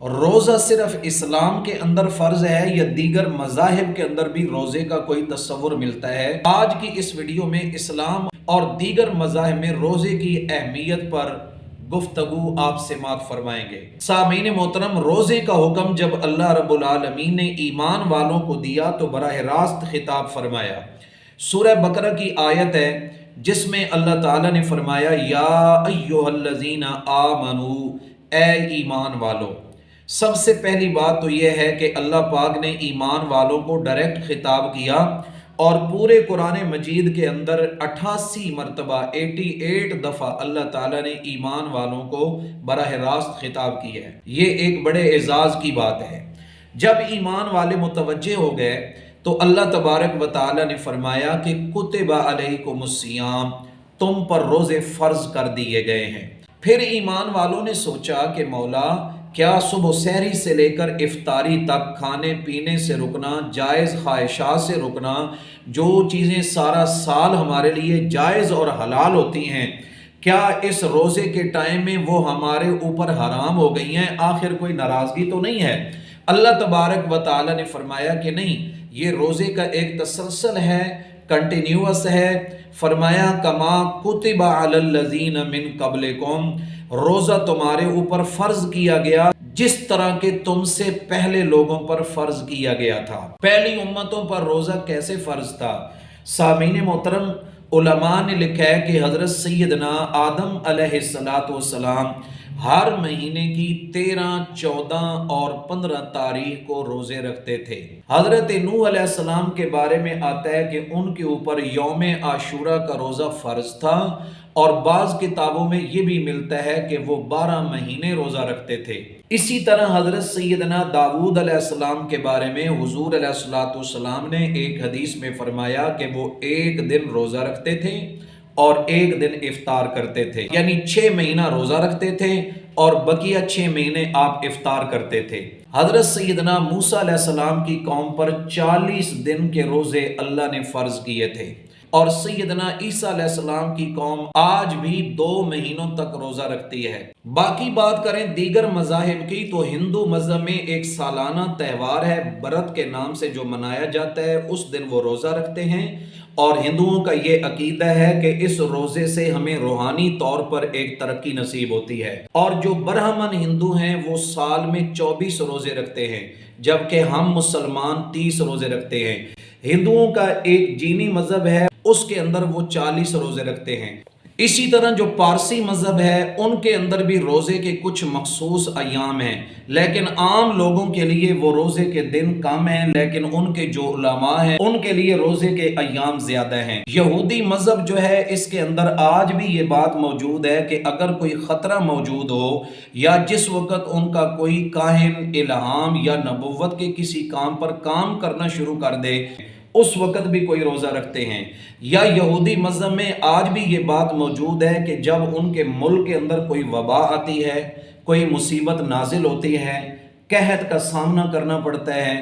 روزہ صرف اسلام کے اندر فرض ہے یا دیگر مذاہب کے اندر بھی روزے کا کوئی تصور ملتا ہے؟ آج کی اس ویڈیو میں اسلام اور دیگر مذاہب میں روزے کی اہمیت پر گفتگو آپ سماعت فرمائیں گے۔ سامعین محترم، روزے کا حکم جب اللہ رب العالمین نے ایمان والوں کو دیا تو براہ راست خطاب فرمایا۔ سورہ بقرہ کی آیت ہے جس میں اللہ تعالیٰ نے فرمایا یا ایھا الذین آمنو، اے ایمان والو۔ سب سے پہلی بات تو یہ ہے کہ اللہ پاک نے ایمان والوں کو ڈائریکٹ خطاب کیا اور پورے قرآن مجید کے اندر 88 مرتبہ 88 دفعہ اللہ تعالیٰ نے ایمان والوں کو براہ راست خطاب کیا ہے۔ یہ ایک بڑے اعزاز کی بات ہے۔ جب ایمان والے متوجہ ہو گئے تو اللہ تبارک و تعالیٰ نے فرمایا کہ کتب علیکم الصیام، تم پر روزے فرض کر دیے گئے ہیں۔ پھر ایمان والوں نے سوچا کہ مولا، کیا صبح سحری سے لے کر افطاری تک کھانے پینے سے رکنا، جائز خواہشات سے رکنا، جو چیزیں سارا سال ہمارے لیے جائز اور حلال ہوتی ہیں، کیا اس روزے کے ٹائم میں وہ ہمارے اوپر حرام ہو گئی ہیں؟ آخر کوئی ناراضگی تو نہیں ہے؟ اللہ تبارک و تعالیٰ نے فرمایا کہ نہیں، یہ روزے کا ایک تسلسل ہے، کنٹینیوس ہے۔ فرمایا کما کتب علی الذین من قبلکم، روزہ تمہارے اوپر فرض کیا گیا جس طرح کہ تم سے پہلے لوگوں پر فرض کیا گیا تھا۔ پہلی امتوں پر روزہ کیسے فرض تھا؟ سامعین محترم، علماء نے لکھا ہے کہ حضرت سیدنا آدم علیہ السلام ہر مہینے کی 13، 14 اور 15 تاریخ کو روزے رکھتے تھے۔ حضرت نوح علیہ السلام کے بارے میں آتا ہے کہ ان کے اوپر یوم عاشورہ کا روزہ فرض تھا، اور بعض کتابوں میں یہ بھی ملتا ہے کہ وہ 12 مہینے روزہ رکھتے تھے۔ اسی طرح حضرت سیدنا داؤد علیہ السلام کے بارے میں حضور علیہ السلام نے ایک حدیث میں فرمایا کہ وہ ایک دن روزہ رکھتے تھے اور ایک دن افطار کرتے تھے، یعنی 6 مہینہ روزہ رکھتے تھے اور بقیہ 6 مہینے آپ افطار کرتے تھے۔ حضرت سیدنا موسیٰ علیہ السلام کی قوم پر 40 دن کے روزے اللہ نے فرض کیے تھے، اور سیدنا عیسیٰ علیہ السلام کی قوم آج بھی 2 مہینوں تک روزہ رکھتی ہے۔ باقی بات کریں دیگر مذاہب کی تو ہندو مذہب میں ایک سالانہ تہوار ہے برت کے نام سے جو منایا جاتا ہے، اس دن وہ روزہ رکھتے ہیں، اور ہندوؤں کا یہ عقیدہ ہے کہ اس روزے سے ہمیں روحانی طور پر ایک ترقی نصیب ہوتی ہے۔ اور جو برہمن ہندو ہیں وہ سال میں 24 روزے رکھتے ہیں، جبکہ ہم مسلمان 30 روزے رکھتے ہیں۔ ہندوؤں کا ایک جینی مذہب ہے، اس کے اندر وہ 40 روزے رکھتے ہیں۔ اسی طرح جو پارسی مذہب ہے ان کے اندر بھی روزے کے کچھ مخصوص ایام ہیں، لیکن عام لوگوں کے لیے وہ روزے کے دن کم ہیں، لیکن ان کے جو علماء ہیں ان کے لیے روزے کے ایام زیادہ ہیں۔ یہودی مذہب جو ہے اس کے اندر آج بھی یہ بات موجود ہے کہ اگر کوئی خطرہ موجود ہو یا جس وقت ان کا کوئی کاہن الہام یا نبوت کے کسی کام پر کام کرنا شروع کر دے، اس وقت بھی کوئی روزہ رکھتے ہیں۔ یا یہودی مذہب میں آج بھی یہ بات موجود ہے کہ جب ان کے ملک کے اندر کوئی وبا آتی ہے، کوئی مصیبت نازل ہوتی ہے، قحط کا سامنا کرنا پڑتا ہے،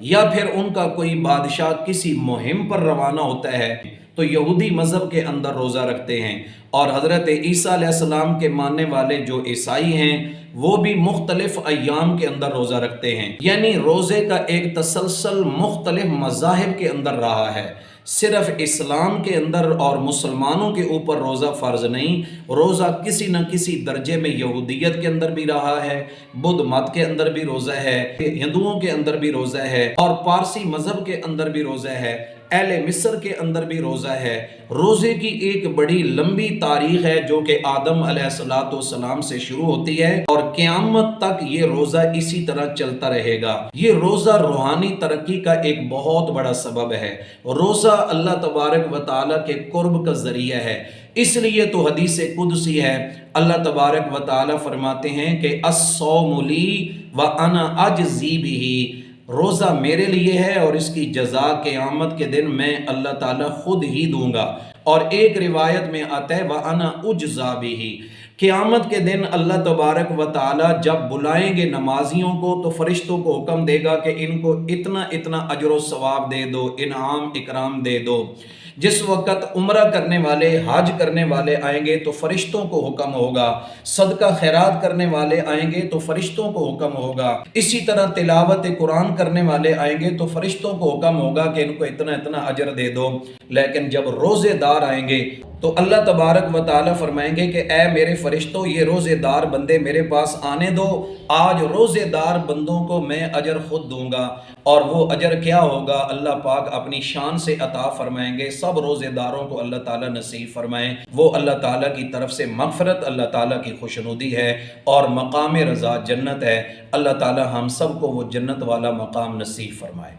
یا پھر ان کا کوئی بادشاہ کسی مہم پر روانہ ہوتا ہے، تو یہودی مذہب کے اندر روزہ رکھتے ہیں۔ اور حضرت عیسیٰ علیہ السلام کے ماننے والے جو عیسائی ہیں وہ بھی مختلف ایام کے اندر روزہ رکھتے ہیں، یعنی روزے کا ایک تسلسل مختلف مذاہب کے اندر رہا ہے۔ صرف اسلام کے اندر اور مسلمانوں کے اوپر روزہ فرض نہیں، روزہ کسی نہ کسی درجے میں یہودیت کے اندر بھی رہا ہے، بدھ مت کے اندر بھی روزہ ہے، ہندوؤں کے اندر بھی روزہ ہے، اور پارسی مذہب کے اندر بھی روزہ ہے، اہل مصر کے اندر بھی روزہ ہے۔ روزے کی ایک بڑی لمبی تاریخ ہے جو کہ آدم علیہ السلام سے شروع ہوتی ہے اور قیامت تک یہ روزہ اسی طرح چلتا رہے گا۔ یہ روزہ روحانی ترقی کا ایک بہت بڑا سبب ہے۔ روزہ اللہ تبارک و تعالیٰ کے قرب کا ذریعہ ہے، اس لیے تو حدیث قدسی ہے، اللہ تبارک و تعالیٰ فرماتے ہیں کہ الصوم لی وانا اجزی بہ، روزہ میرے لیے ہے اور اس کی جزا قیامت کے دن میں اللہ تعالیٰ خود ہی دوں گا۔ اور ایک روایت میں آتا ہے وَأَنَا أُجْزَى بِهِ، قیامت کے دن اللہ تبارک و تعالی جب بلائیں گے نمازیوں کو تو فرشتوں کو حکم دے گا کہ ان کو اتنا اتنا اجر و ثواب دے دو، انعام اکرام دے دو۔ جس وقت عمرہ کرنے والے، حج کرنے والے آئیں گے تو فرشتوں کو حکم ہوگا، صدقہ خیرات کرنے والے آئیں گے تو فرشتوں کو حکم ہوگا، اسی طرح تلاوت قرآن کرنے والے آئیں گے تو فرشتوں کو حکم ہوگا کہ ان کو اتنا اتنا اجر دے دو۔ لیکن جب روزے دار آئیں گے تو اللہ تبارک و تعالیٰ فرمائیں گے کہ اے میرے فرشتوں، یہ روزے دار بندے میرے پاس آنے دو، آج روزے دار بندوں کو میں اجر خود دوں گا۔ اور وہ اجر کیا ہوگا؟ اللہ پاک اپنی شان سے عطا فرمائیں گے۔ سب روزے داروں کو اللہ تعالیٰ نصیب فرمائیں، وہ اللہ تعالیٰ کی طرف سے مغفرت، اللہ تعالیٰ کی خوشنودی ہے اور مقام رضا جنت ہے۔ اللہ تعالیٰ ہم سب کو وہ جنت والا مقام نصیب فرمائے۔